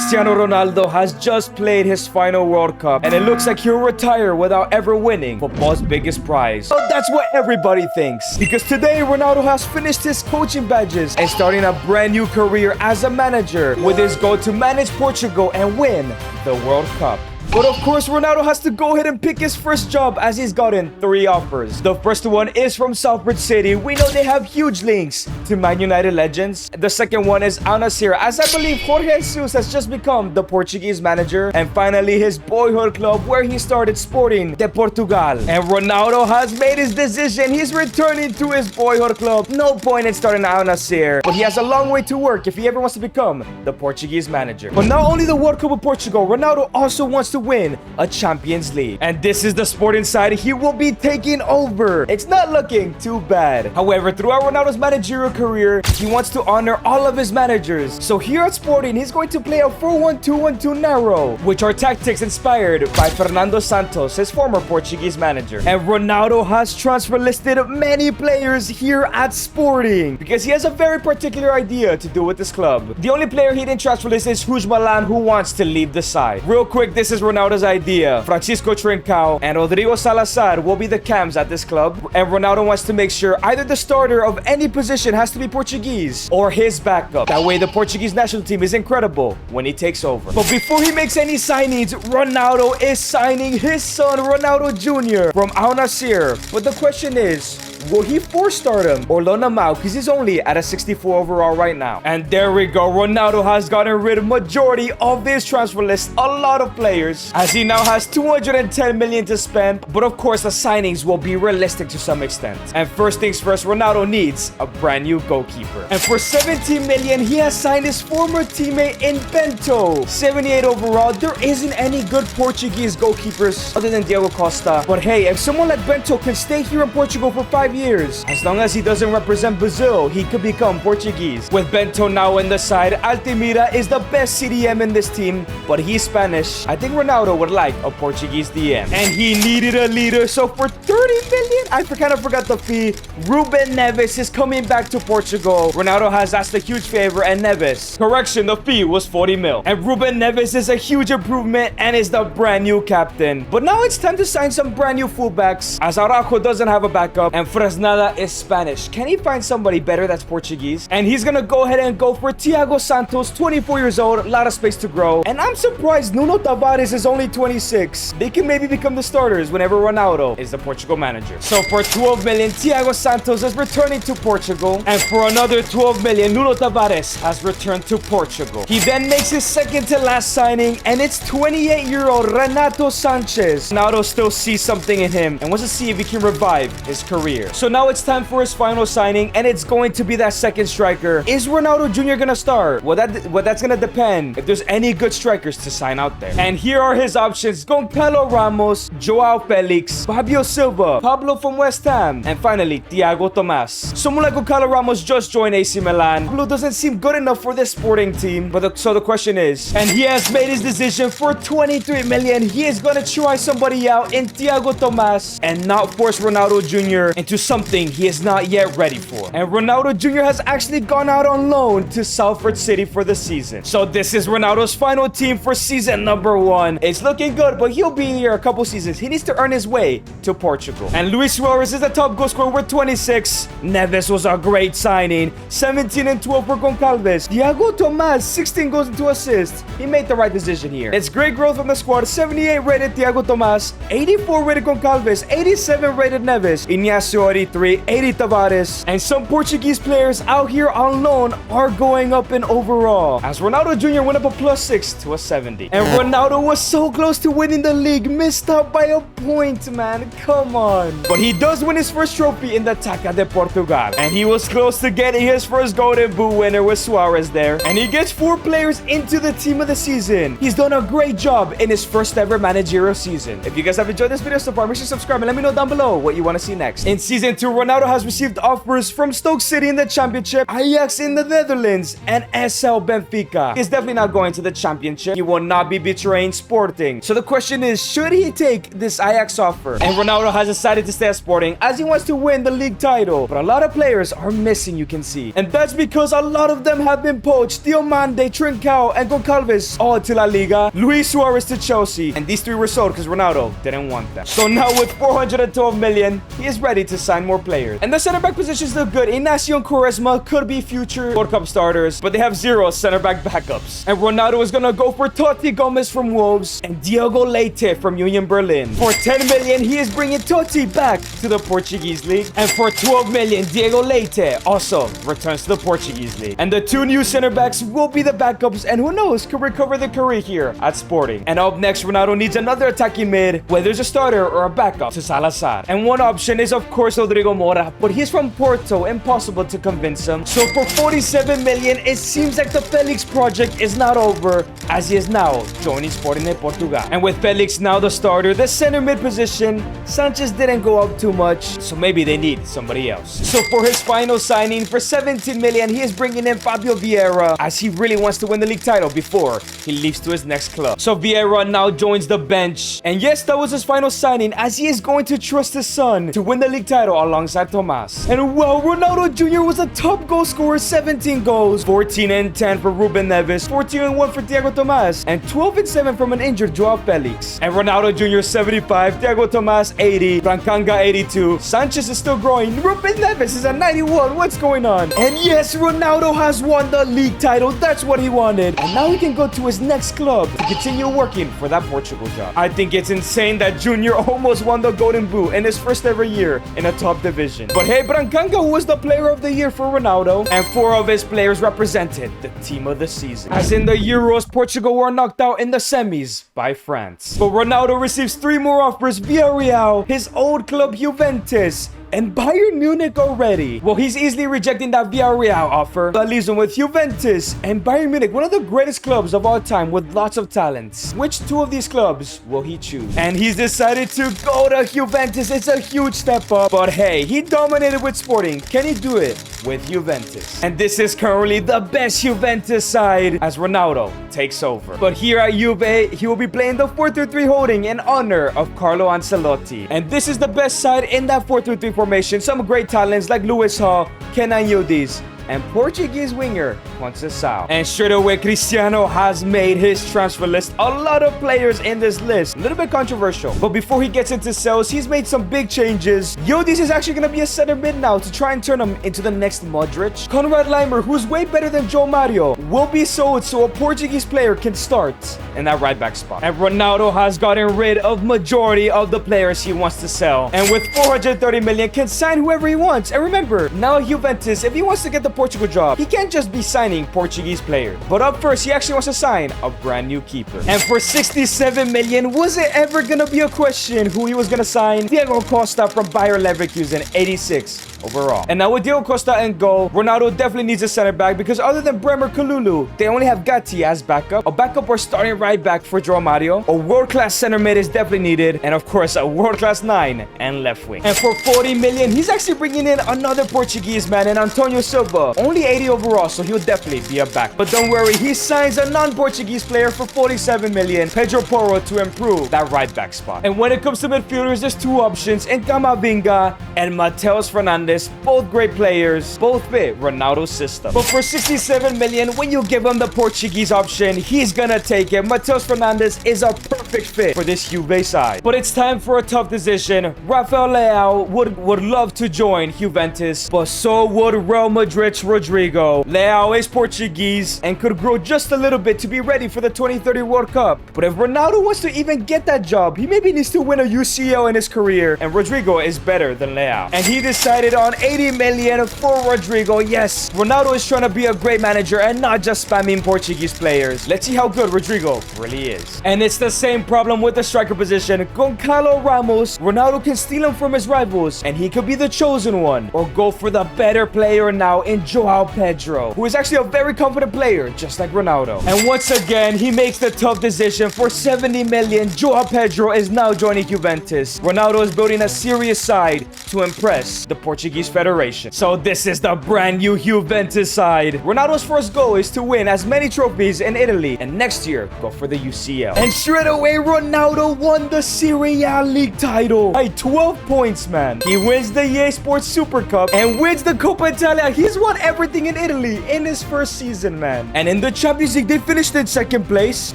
Cristiano Ronaldo has just played his final World Cup, and it looks like he'll retire without ever winning football's biggest prize. But that's what everybody thinks, because today Ronaldo has finished his coaching badges and starting a brand new career as a manager with his goal to manage Portugal and win the World Cup. But of course, Ronaldo has to go ahead and pick his first job as he's gotten 3 offers. The first one is from Salford City. We know they have huge links to Man United legends. The second one is Al Nassr, as I believe Jorge Jesus has just become the Portuguese manager. And finally, his boyhood club where he started, Sporting de Portugal. And Ronaldo has made his decision. He's returning to his boyhood club. No point in starting Al Nassr, but he has a long way to work if he ever wants to become the Portuguese manager. But not only the World Cup with Portugal, Ronaldo also wants to win a Champions League. And this is the Sporting side he will be taking over. It's not looking too bad. However, throughout Ronaldo's managerial career, he wants to honor all of his managers. So here at Sporting, he's going to play a 4-1-2-1-2 narrow, which are tactics inspired by Fernando Santos, his former Portuguese manager. And Ronaldo has transfer listed many players here at Sporting because he has a very particular idea to do with this club. The only player he didn't transfer list is Juventus, who wants to leave the side. Real quick, this is Ronaldo's idea. Francisco Trincao and Rodrigo Salazar will be the cams at this club, and Ronaldo wants to make sure either the starter of any position has to be Portuguese or his backup. That way the Portuguese national team is incredible when he takes over. But before he makes any signings, Ronaldo is signing his son Ronaldo Jr. from Al Nassr. But the question is, will he force start him or loan him out, because he's only at a 64 overall right now? And there we go. Ronaldo has gotten rid of majority of his transfer list, a lot of players, as he now has 210 million to spend. But of course, the signings will be realistic to some extent. And first things first, Ronaldo needs a brand new goalkeeper. And for 17 million, he has signed his former teammate in Bento. 78 overall. There isn't any good Portuguese goalkeepers other than Diego Costa. But hey, if someone like Bento can stay here in Portugal for 5 years, as long as he doesn't represent Brazil, he could become Portuguese. With Bento now in the side, Altamira is the best CDM in this team, but he's Spanish. I think Ronaldo would like a Portuguese DM. And he needed a leader, so for 30 million, I kind of forgot the fee, Ruben Neves is coming back to Portugal. Ronaldo has asked a huge favor, and Neves, correction, the fee was 40 mil. And Ruben Neves is a huge improvement and is the brand new captain. But now it's time to sign some brand new fullbacks, as Araujo doesn't have a backup and Fresnada is Spanish. Can he find somebody better that's Portuguese? And he's gonna go ahead and go for Thiago Santos, 24 years old, a lot of space to grow. And I'm surprised Nuno Tavares is only 26. They can maybe become the starters whenever Ronaldo is the Portugal manager. So for 12 million, Thiago Santos is returning to Portugal. And for another 12 million, Nuno Tavares has returned to Portugal. He then makes his second to last signing, and it's 28-year-old Renato Sanchez. Ronaldo still sees something in him and wants to see if he can revive his career. So now it's time for his final signing, and it's going to be that second striker. Is Ronaldo Jr. gonna start? Well, that's gonna depend if there's any good strikers to sign out there. And here are his options: Goncalo Ramos, Joao Felix, Fabio Silva, Pablo from West Ham, and finally Thiago Tomas. Someone like Goncalo Ramos just joined AC Milan. Pablo doesn't seem good enough for this Sporting team, but so the question is, and he has made his decision for 23 million. He is gonna try somebody out in Thiago Tomas and not force Ronaldo Jr. into something he is not yet ready for. And Ronaldo Jr. has actually gone out on loan to Salford City for the season. So this is Ronaldo's final team for season number 1. It's looking good, but he'll be here a couple seasons. He needs to earn his way to Portugal. And Luis Suarez is the top goal scorer with 26. Neves was a great signing. 17 and 12 for Goncalves. Thiago Tomas, 16 goals and 2 assists. He made the right decision here. It's great growth from the squad. 78 rated Thiago Tomas, 84 rated Goncalves, 87 rated Neves, Ignacio 83, 80 Tavares, and some Portuguese players out here on loan are going up in overall, as Ronaldo Jr. went up a +6 to a 70. And Ronaldo was so close to winning the league, missed out by a point, man. Come on. But he does win his first trophy in the Taça de Portugal, and he was close to getting his first Golden Boot winner with Suarez there. And he gets 4 players into the team of the season. He's done a great job in his first ever managerial season. If you guys have enjoyed this video so far, make sure to subscribe and let me know down below what you want to see next. In season season 2, Ronaldo has received offers from Stoke City in the Championship, Ajax in the Netherlands, and SL Benfica. He's definitely not going to the Championship. He will not be betraying Sporting. So the question is, should he take this Ajax offer? And Ronaldo has decided to stay at Sporting as he wants to win the league title. But a lot of players are missing, you can see. And that's because a lot of them have been poached. Diomande, Trincao, and Goncalves all to La Liga. Luis Suarez to Chelsea. And these three were sold because Ronaldo didn't want them. So now with 412 million, he is ready to sign more players. And the center back positions look good. Inacio and Quaresma could be future World Cup starters, but they have zero center back backups. And Ronaldo is gonna go for Totti Gomez from Wolves and Diogo Leite from Union Berlin. For 10 million, he is bringing Totti back to the Portuguese league. And for 12 million, Diego Leite also returns to the Portuguese league. And the two new center backs will be the backups, and who knows, could recover their career here at Sporting. And up next, Ronaldo needs another attacking mid, whether it's a starter or a backup to Salazar. And one option is, of course, Rodrigo Mora, but he's from Porto, impossible to convince him. So for 47 million, it seems like the Felix project is not over, as he is now joining Sporting de Portugal. And with Felix now the starter, the center mid position, Sanchez didn't go up too much, so maybe they need somebody else. So for his final signing, for 17 million, he is bringing in Fabio Vieira, as he really wants to win the league title before he leaves to his next club. So Vieira now joins the bench. And yes, that was his final signing, as he is going to trust his son to win the league title alongside Tomas. And well, Ronaldo Jr. was a top goal scorer, 17 goals, 14 and 10 for Ruben Neves, 14 and 1 for Thiago Tomas, and 12 and 7 from an injured Joao Felix. And Ronaldo Jr. 75, Thiago Tomas 80, Brancanga 82, Sanchez is still growing, Ruben Neves is at 91, what's going on? And yes, Ronaldo has won the league title, that's what he wanted. And now he can go to his next club to continue working for that Portugal job. I think it's insane that Junior almost won the Golden Boot in his first ever year in a top division. But hey, Brancanga was the player of the year for Ronaldo, and 4 of his players represented the team of the season. As in the Euros, Portugal were knocked out in the semis by France. But Ronaldo receives 3 more offers: Villarreal, his old club Juventus, and Bayern Munich already. Well, he's easily rejecting that Villarreal offer. That leaves him with Juventus and Bayern Munich, one of the greatest clubs of all time with lots of talents. Which 2 of these clubs will he choose? And he's decided to go to Juventus. It's a huge step up. But hey, he dominated with Sporting. Can he do it with Juventus? And this is currently the best Juventus side as Ronaldo takes over. But here at Juve, he will be playing the 4-3-3 holding in honor of Carlo Ancelotti. And this is the best side in that 4-3-3 formation. Some great talents like Lewis Hall, Kenan Yildiz, and Portuguese winger Conceição. And straight away, Cristiano has made his transfer list. A lot of players in this list. A little bit controversial. But before he gets into sales, he's made some big changes. Yildiz is actually going to be a center mid now to try and turn him into the next Modric. Konrad Laimer, who's way better than Joe Mario, will be sold so a Portuguese player can start in that right back spot. And Ronaldo has gotten rid of majority of the players he wants to sell. And with 430 million, can sign whoever he wants. And remember, now Juventus, if he wants to get the Portugal job, he can't just be signing Portuguese players. But up first, he actually wants to sign a brand new keeper. And for 67 million, was it ever gonna be a question who he was gonna sign? Diego Costa from Bayer Leverkusen, 86 overall. And now with Diego Costa in goal, Ronaldo definitely needs a center back, because other than Bremer Kalulu, they only have Gatti as backup. A backup or starting right back for Joao Mario. A world-class center mid is definitely needed. And of course, a world-class 9 and left wing. And for 40 million, he's actually bringing in another Portuguese man, and Antonio Silva. Only 80 overall, so he'll definitely be a back. But don't worry, he signs a non-Portuguese player for 47 million, Pedro Porro, to improve that right back spot. And when it comes to midfielders, there's 2 options, in Camavinga and Mateus Fernandes. Both great players, both fit Ronaldo's system. But for 67 million, when you give him the Portuguese option, he's gonna take it. Mateus Fernandes is a perfect fit for this Juve side. But it's time for a tough decision. Rafael Leao would love to join Juventus, but so would Real Madrid's Rodrigo. Leao is Portuguese and could grow just a little bit to be ready for the 2030 World Cup. But if Ronaldo wants to even get that job, he maybe needs to win a UCL in his career, and Rodrigo is better than Leao. And he decided on 80 million for Rodrigo. Yes, Ronaldo is trying to be a great manager and not just spamming Portuguese players. Let's see how good Rodrigo really is. And it's the same problem with the striker position. Goncalo Ramos, Ronaldo can steal him from his rivals and he could be the chosen one, or go for the better player now in Joao Pedro, who is actually a very confident player just like Ronaldo. And once again, he makes the tough decision. For 70 million, Joao Pedro is now joining Juventus. Ronaldo is building a serious side to impress the Portuguese Federation. So this is the brand new Juventus side. Ronaldo's first goal is to win as many trophies in Italy and next year go for the UCL. And straight away, Ronaldo won the Serie A League title by 12 points, man. He wins the EA Sports Super Cup and wins the Coppa Italia. He's won everything in Italy in his first season, man. And in the Champions League, they finished in second place.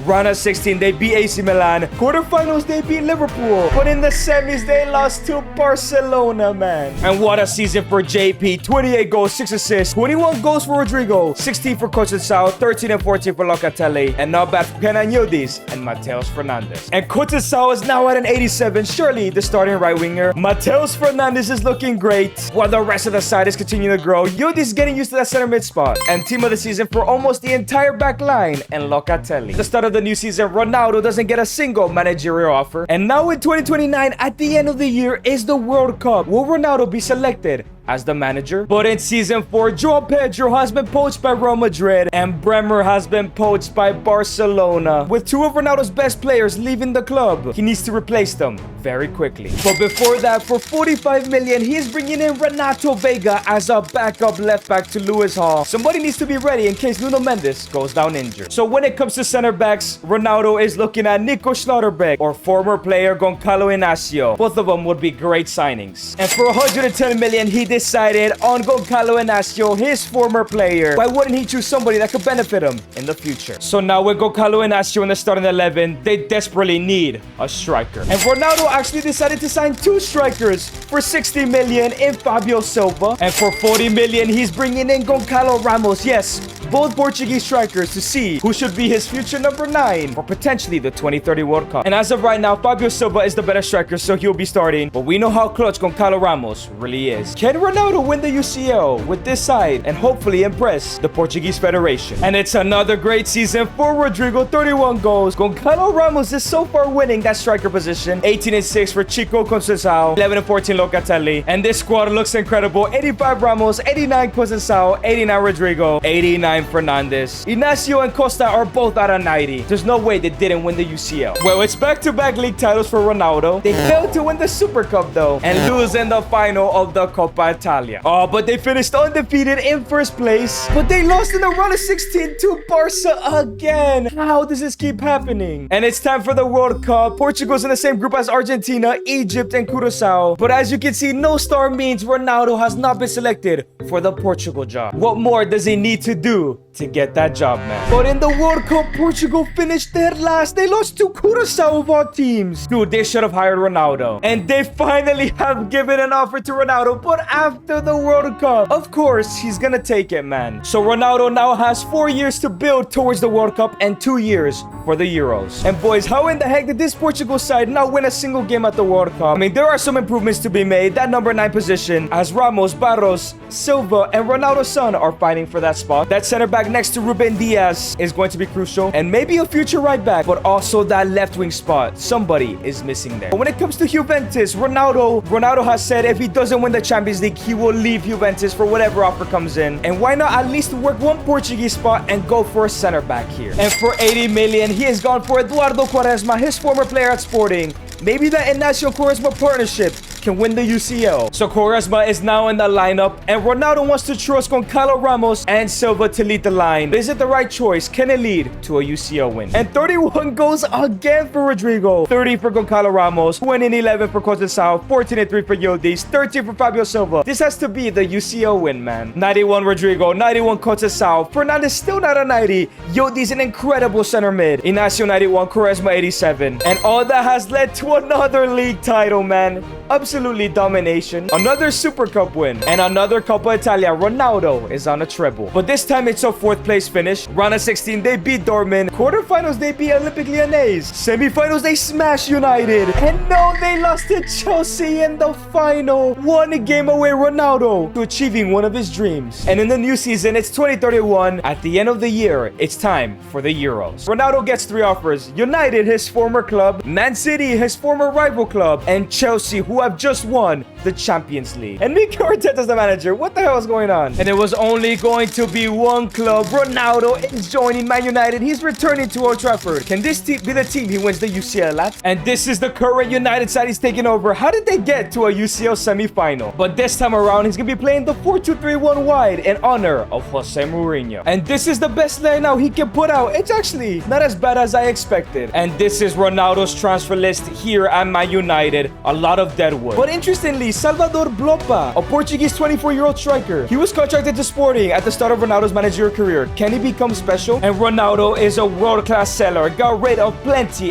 Round of 16, they beat AC Milan. Quarterfinals, they beat Liverpool. But in the semis, they lost to Barcelona, man. And what a season for JP. 28 goals, 6 assists, 21 goals for Rodrigo, 16 for Cristiano, 13 and 14 for Locatelli, and not bad for Kenan Yildiz and Mateus Fernandes. And Cristiano is now at an 87, surely the starting right winger. Mateus Fernandes is looking great, while the rest of the side is continuing to grow. Yildiz is getting used to that center mid spot. And team of the season for almost the entire back line, and Locatelli. At the start of the new season, Ronaldo doesn't get a single managerial offer. And now in 2029, at the end of the year, is the World Cup. Will Ronaldo be selected as the manager? But in season 4, Joao Pedro has been poached by Real Madrid and Bremer has been poached by Barcelona. With two of Ronaldo's best players leaving the club, he needs to replace them very quickly. But before that, for 45 million, he is bringing in Renato Vega as a backup left back to Lewis Hall. Somebody needs to be ready in case Nuno Mendes goes down injured. So when it comes to center backs, Ronaldo is looking at Nico Schlotterbeck or former player Goncalo Inacio. Both of them would be great signings. And for 110 million, he decided on Goncalo Inacio, his former player. Why wouldn't he choose somebody that could benefit him in the future? So now with Goncalo Inacio in the starting 11, they desperately need a striker. And Ronaldo actually decided to sign 2 strikers for 60 million in Fabio Silva. And for 40 million, he's bringing in Goncalo Ramos. Yes, both Portuguese strikers to see who should be his future number 9 or potentially the 2030 World Cup. And as of right now, Fabio Silva is the better striker, so he'll be starting. But we know how clutch Goncalo Ramos really is. Can Ronaldo win the UCL with this side and hopefully impress the Portuguese Federation? And it's another great season for Rodrigo, 31 goals. Goncalo Ramos is so far winning that striker position. 18 and 6 for Chico Conceição, 11 and 14 Locatelli. And this squad looks incredible. 85 Ramos, 89 Conceição, 89 Rodrigo, 89 Fernandes. Inacio and Costa are both at a 90. There's no way they didn't win the UCL. Well, it's back-to-back league titles for Ronaldo. They failed to win the Super Cup though and lose in the final of the Coppa Italia. Oh, but they finished undefeated in first place. But they lost in the round of 16 to Barca again. How does this keep happening? And it's time for the World Cup. Portugal's in the same group as Argentina, Egypt, and Curaçao. But as you can see, no star means Ronaldo has not been selected for the Portugal job. What more does he need to do to get that job, man? But in the World Cup, Portugal finished dead last. They lost to Curaçao of all teams. Dude, they should have hired Ronaldo. And they finally have given an offer to Ronaldo, but after the World Cup, of course, he's gonna take it, man. So Ronaldo now has 4 years to build towards the World Cup and 2 years for the Euros. And boys, how in the heck did this Portugal side not win a single game at the World Cup? I mean, there are some improvements to be made. That number 9 position, as Ramos, Barros, Silva, and Ronaldo's son are fighting for that spot. That center back next to Ruben Diaz is going to be crucial. And maybe a future right back, but also that left wing spot. Somebody is missing there. But when it comes to Juventus, Ronaldo has said if he doesn't win the Champions League, he will leave Juventus for whatever offer comes in. And why not at least work one Portuguese spot and go for a center back here? And for 80 million, he has gone for Eduardo Quaresma, his former player at Sporting. Maybe the Inacio Quaresma partnership can win the UCL. So Quaresma is now in the lineup, and Ronaldo wants to trust Goncalo Ramos and Silva to lead the line. Is it the right choice? Can it lead to a UCL win? And 31 goals again for Rodrigo. 30 for Goncalo Ramos, 20 and 11 for Conceição, 14 and 3 for Yildiz, 13 for Fabio Silva. This has to be the UCL win, man. 91 Rodrigo, 91 Conceição. Fernandes still not a 90. Yildiz an incredible center mid. Inacio 91, Quaresma 87. And all that has led to another league title, man. absolutely domination, another Super Cup win, and another Coppa Italia. Ronaldo is on a treble. But this time it's a 4th place finish. Round of 16, they beat Dortmund. Quarterfinals, they beat Olympique Lyonnais. Semifinals, they smashed United. And no, they lost to Chelsea in the final. 1 game away, Ronaldo, to achieving one of his dreams. And in the new season, it's 2031. At the end of the year, it's time for the Euros. Ronaldo gets 3 offers. United, his former club, Man City, his former rival club, and Chelsea, who have just won the Champions League. And Mikel Arteta's the manager. What the hell is going on? And it was only going to be one club. Ronaldo is joining Man United. He's returning to Old Trafford. Can this be the team he wins the UCL at? And this is the current United side he's taking over. How did they get to a UCL semi-final? But this time around, he's going to be playing the 4-2-3-1 wide in honor of Jose Mourinho. And this is the best line-out he can put out. It's actually not as bad as I expected. And this is Ronaldo's transfer list here at Man United. A lot of deadwood. But interestingly, Salvador Blopa, a Portuguese 24-year-old striker, he was contracted to Sporting at the start of Ronaldo's managerial career. Can he become special? And Ronaldo is a world-class seller. Got rid of plenty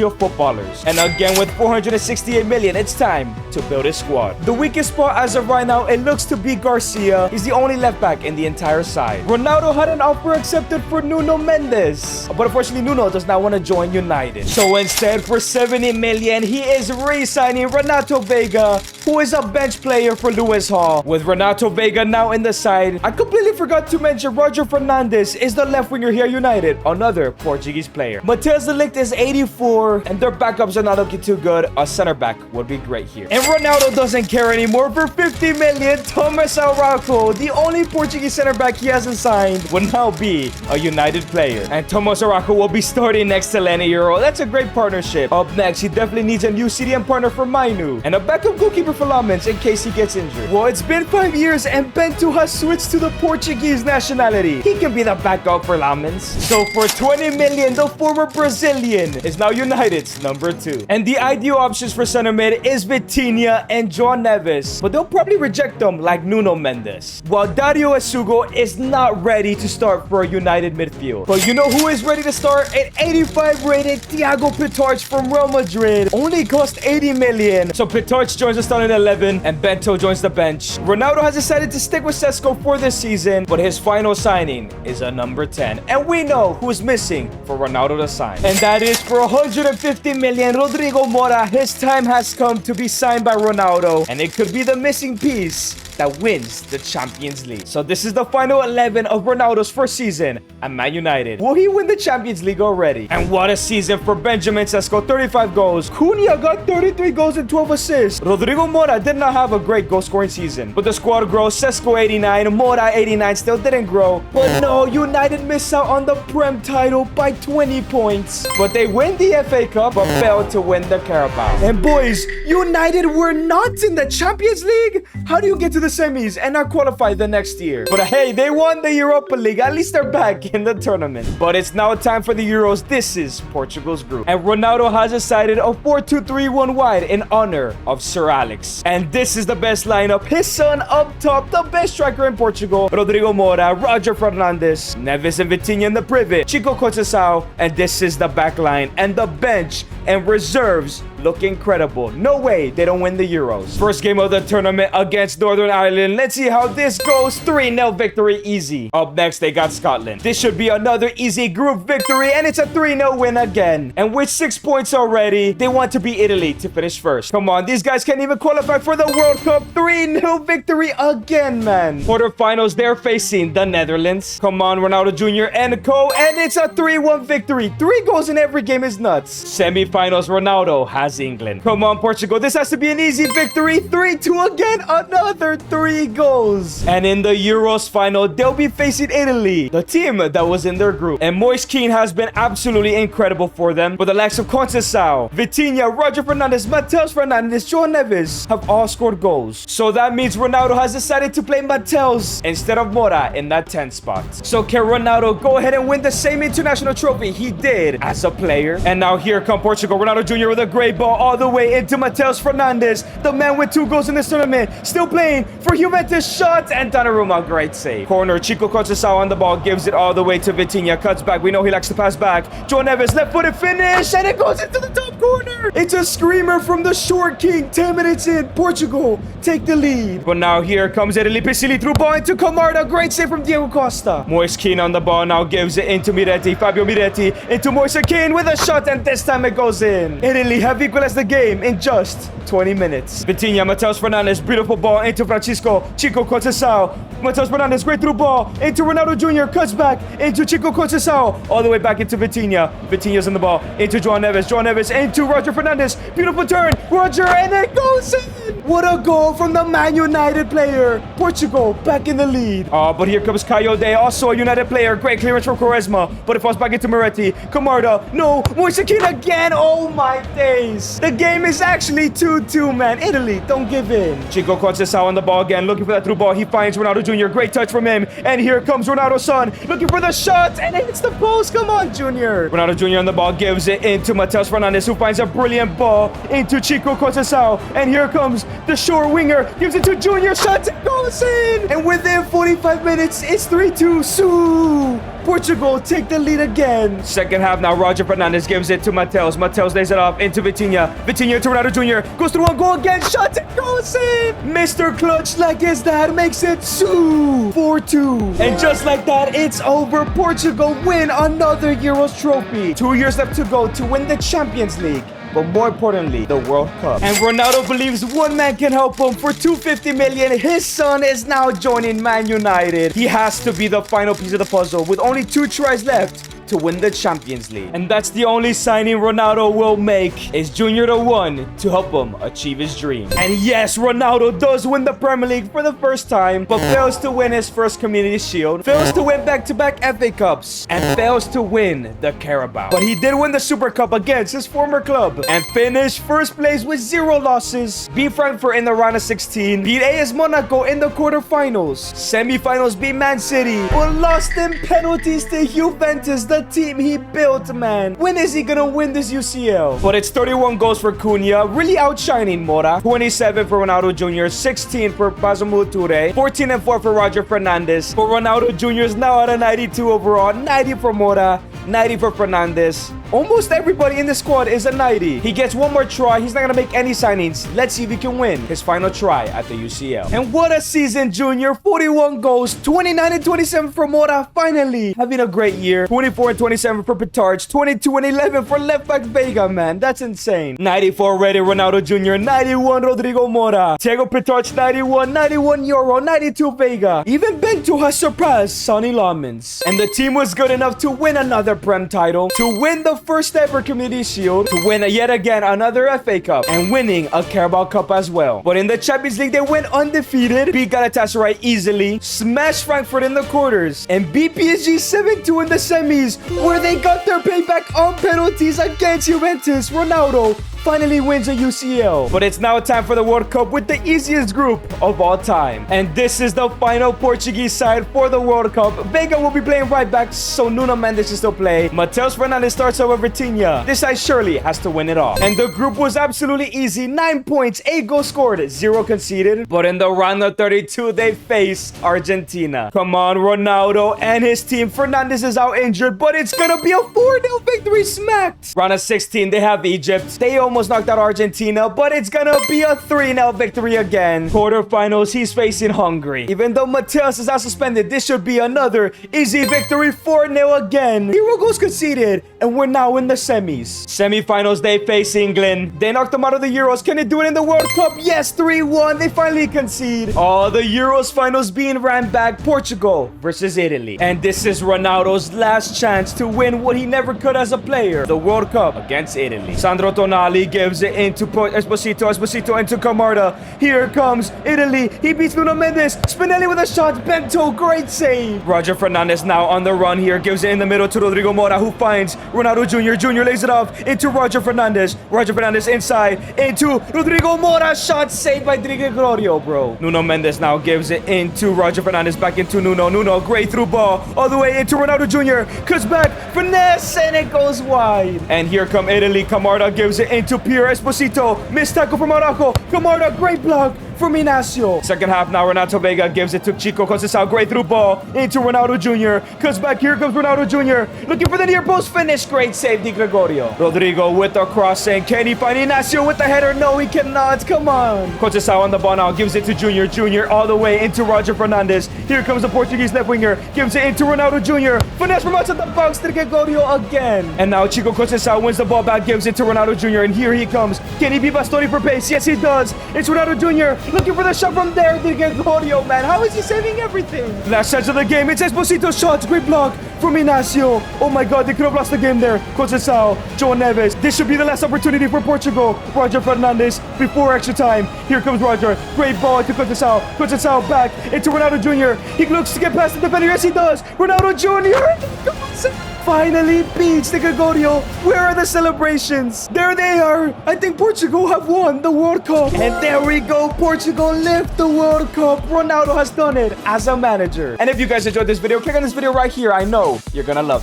of footballers. And again, with 468 million, it's time to build his squad. The weakest spot as of right now, it looks to be Garcia. He's the only left back in the entire side. Ronaldo had an offer accepted for Nuno Mendes, but unfortunately, Nuno does not want to join United. So instead, for 70 million, he is re-signing Renato Vega, who is a bench player for Lewis Hall. With Renato Vega now in the side, I completely forgot to mention Roger Fernandes is the left winger here at United, another Portuguese player. Matheus de Ligt is 84, and their backups are not looking too good. A center back would be great here. And Ronaldo doesn't care anymore. For 50 million, Thomas Araujo, the only Portuguese center back he hasn't signed, will now be a United player. And Thomas Araujo will be starting next to Lenny Euro. That's a great partnership. Up next, he definitely needs a new CDM partner for Mainu and a backup goalkeeper for Lamens in case he gets injured. Well, it's been 5 years and Bento has switched to the Portuguese nationality. He can be the backup for Lamens. So for 20 million, the former Brazilian is now United's number 2. And the ideal options for center mid is Vitinha and João Neves, but they'll probably reject them like Nuno Mendes. While Dario Esugo is not ready to start for a United midfield. But you know who is ready to start? An 85 rated Thiago Pitarch from Real Madrid. Only cost 80 million. So Pitarch joins the starting 11 and Bento joins the bench. Ronaldo has decided to stick with Sesko for this season, but his final signing is a number 10. And we know who's missing for Ronaldo to sign. And that is for 150 million, Rodrigo Mora. His time has come to be signed by Ronaldo, and it could be the missing piece that wins the Champions League. So this is the final 11 of Ronaldo's first season at Man United. Will he win the Champions League already? And what a season for Benjamin Sesko. 35 goals. Cunha got 33 goals and 12 assists. Rodrigo Mora did not have a great goal-scoring season. But the squad grows. Sesko 89, Mora 89 still didn't grow. But no, United missed out on the Prem title by 20 points. But they win the FA Cup, but failed to win the Carabao. And boys, United were not in the Champions League? How do you get to the semis and not qualify the next year? But hey, they won the Europa League. At least they're back in the tournament. But it's now time for the Euros. This is Portugal's group. And Ronaldo has decided a 4-2-3-1 wide in honor of Sir Alex. And this is the best lineup. His son up top, the best striker in Portugal, Rodrigo Mora, Roger Fernandes, Neves and Vitinha in the privet, Chico Conceição, and this is the back line. And the bench and reserves look incredible. No way they don't win the Euros. First game of the tournament against Northern Ireland. Let's see how this goes. 3-0 victory, easy. Up next, they got Scotland. This should be another easy group victory, and it's a 3-0 win again. And with 6 points already, they want to beat Italy to finish first. Come on, these guys can't even qualify for the World Cup. 3-0 victory again, man. Quarterfinals, they're facing the Netherlands. Come on, Ronaldo Jr. and co. And it's a 3-1 victory. 3 goals in every game is nuts. Semifinals, Ronaldo has England. Come on, Portugal. This has to be an easy victory. 3-2 again. Another 3 goals. And in the Euros final, they'll be facing Italy, the team that was in their group. And Moise Kean has been absolutely incredible for them. With the likes of Conceição, Vitinha, Roger Fernandes, Matheus Fernandes, João Neves have all scored goals. So that means Ronaldo has decided to play Matheus instead of Mora in that 10 spot. So can Ronaldo go ahead and win the same international trophy he did as a player? And now here come Portugal. Ronaldo Jr. with a great ball all the way into Mateus Fernandes, the man with 2 goals in this tournament. Still playing for Juventus. Shot and Donnarumma. Great save. Corner. Chico Conceição on the ball. Gives it all the way to Vitinha. Cuts back. We know he likes to pass back. João Neves, left-footed finish. And it goes into the top corner. It's a screamer from the short king. 10 minutes in. Portugal take the lead. But now here comes Italy. Pisili through ball into Camarda. Great save from Diego Costa. Moise Kean on the ball. Now gives it into Miretti. Fabio Miretti into Moise Kean with a shot. And this time it goes in. Italy have equalized the game in just 20 minutes. Vitinha, Mateus Fernandes, beautiful ball into Francisco, Chico Conceição. Mateus Fernandes, great through ball into Ronaldo Jr., cuts back into Chico Conceição, all the way back into Vitinha. Vitinha's in the ball into João Neves into Roger Fernandes. Beautiful turn, Roger, and it goes in. What a goal from the Man United player. Portugal back in the lead. Oh, but here comes Coyote, also a United player. Great clearance from Quaresma, but it falls back into Moretti. Camarda, no, Moise Kean again. Oh my days. The game is actually 2-2, man. Italy, don't give in. Chico Conceição on the ball again, looking for that through ball. He finds Ronaldo Jr. Great touch from him. And here comes Ronaldo's son, looking for the shot, and it hits the post. Come on, Jr. Ronaldo Jr. on the ball, gives it into Mateus Fernandes, who finds a brilliant ball into Chico Conceição. And here comes the short winger, gives it to Jr. Shot, it goes in. And within 45 minutes, it's 3-2. Sue! Portugal take the lead again. Second half now, Roger Fernandes gives it to Mateus. Mateus lays it off into Vitinha. Vitinha to Ronaldo Jr. Goes through one goal again. Shot, it goes in. Mr. Clutch like his dad makes it 4-2. And just like that, it's over. Portugal win another Euros trophy. 2 years left to go to win the Champions League. But more importantly, the World Cup. And Ronaldo believes one man can help him. For $250 million, his son is now joining Man United. He has to be the final piece of the puzzle with only 2 tries left to win the Champions League. And that's the only signing Ronaldo will make, is Junior the one to help him achieve his dream. And yes, Ronaldo does win the Premier League for the first time, but fails to win his first Community Shield, fails to win back-to-back FA Cups, and fails to win the Carabao. But he did win the Super Cup against his former club and finished first place with 0 losses, beat Frankfurt in the round of 16, beat AS Monaco in the quarterfinals, semifinals beat Man City, but lost in penalties to Juventus, the team he built, man. When is he gonna win this UCL? But it's 31 goals for Cunha, really outshining Mora. 27 for Ronaldo Jr., 16 for Bazoumou Touré, 14 and 4 for Roger Fernandes. But Ronaldo Jr. is now at a 92 overall, 90 for Mora, 90 for Fernandes. Almost everybody in the squad is a 90. He gets one more try. He's not gonna make any signings. Let's see if he can win his final try at the UCL. And what a season, Junior. 41 goals, 29 and 27 for Mora. Finally having a great year. 24 and 27 for Pitarch, 22 and 11 for left back Vega, man. That's insane. 94 already, Ronaldo Jr., 91 Rodrigo Mora, Thiago Pitarch 91, 91 Euro, 92 Vega. Even Bento has surpassed Sonny Laumans. And the team was good enough to win another Prem title, to win the first ever Community Shield, to win yet again another FA Cup, and winning a Carabao Cup as well. But in the Champions League, they went undefeated, beat Galatasaray easily, smashed Frankfurt in the quarters, and beat PSG 7-2 in the semis, where they got their payback on penalties against Juventus. Ronaldo finally wins a UCL. But it's now time for the World Cup with the easiest group of all time. And this is the final Portuguese side for the World Cup. Vega will be playing right back, so Nuno Mendes will still play. Mateus Fernandes starts over Vitinha. This side surely has to win it all. And the group was absolutely easy. 9 points, 8 goals scored, 0 conceded. But in the round of 32, they face Argentina. Come on, Ronaldo and his team. Fernandes is out injured, but it's gonna be a 4-0 victory smacked. Round of 16, they have Egypt. They almost knocked out Argentina, but it's gonna be a 3-0 victory again. Quarterfinals, he's facing Hungary. Even though Mateus is out suspended, this should be another easy victory. 4-0 again. 0 goals conceded, and we're now in the semis. Semifinals, they face England. They knocked them out of the Euros. Can they do it in the World Cup? Yes, 3-1. They finally concede. Oh, the Euros finals being ran back. Portugal versus Italy. And this is Ronaldo's last chance to win what he never could as a player. The World Cup against Italy. Sandro Tonali gives it into Esposito into Camarda. Here comes Italy. He beats Nuno Mendes. Spinelli with a shot. Bento, great save. Roger Fernandes now on the run here. Gives it in the middle to Rodrigo Mora, who finds Ronaldo Jr. Jr. lays it off into Roger Fernandes. Roger Fernandes inside into Rodrigo Mora. Shot saved by Gregorio, bro. Nuno Mendes now gives it into Roger Fernandes. Back into Nuno. Nuno, great through ball. All the way into Ronaldo Jr. Cuts back. Finesse, and it goes wide. And here come Italy. Camarda gives it into into Pierre Esposito. Missed tackle from Araujo. Camarda, great block from Inacio. Second half now, Renato Vega gives it to Chico Conceição. Great through ball into Ronaldo Jr. Cuts back, here comes Ronaldo Jr. Looking for the near post finish. Great save, Di Gregorio. Rodrigo with the crossing. Can he find Inacio with the header? No, he cannot. Come on. Conceição on the ball now. Gives it to Jr. Jr. all the way into Roger Fernandes. Here comes the Portuguese left winger. Gives it into Ronaldo Jr. Finesse from outside the box. Di Gregorio again. And now Chico Conceição wins the ball back. Gives it to Ronaldo Jr. And here he comes. Can he be Bastoni for pace? Yes, he does. It's Ronaldo Jr. looking for the shot from there. Di Gregorio, man. How is he saving everything? Last chance of the game. It's Esposito's shot. Great block from Inacio. Oh my god, they could have lost the game there. Conceição, João Neves. This should be the last opportunity for Portugal. Roger Fernandes before extra time. Here comes Roger. Great ball to Conceição. Conceição back into Ronaldo Jr. He looks to get past the defender. Yes, he does. Ronaldo Jr. finally beats Di Gregorio. Where are the celebrations? There they are. I think Portugal have won the World Cup. And there we go. Portugal lift the World Cup. Ronaldo has done it as a manager. And if you guys enjoyed this video, click on this video right here. I know you're gonna love it.